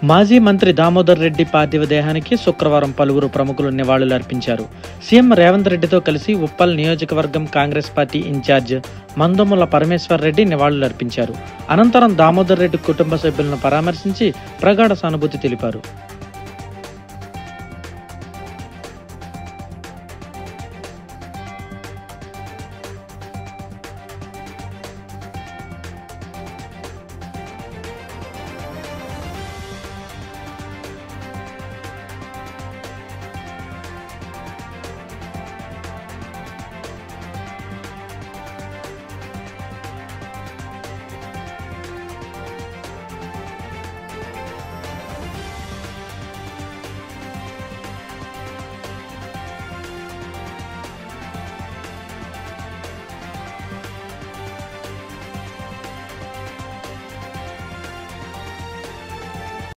మాజీ మంత్రి దామోదర్ రెడ్డి పార్థివ దేహానికి శుక్రవారం పలువురు ప్రముఖులు నివాళులర్పించారు. సీఎం రేవంత్ రెడ్డితో కలిసి ఉప్పల్ నియోజకవర్గం కాంగ్రెస్ పార్టీ ఇన్ఛార్జ్ మందముల పరమేశ్వర్ రెడ్డి నివాళులర్పించారు. అనంతరం దామోదర్ రెడ్డి కుటుంబ సభ్యులను పరామర్శించి ప్రగాఢ సానుభూతి తెలిపారు.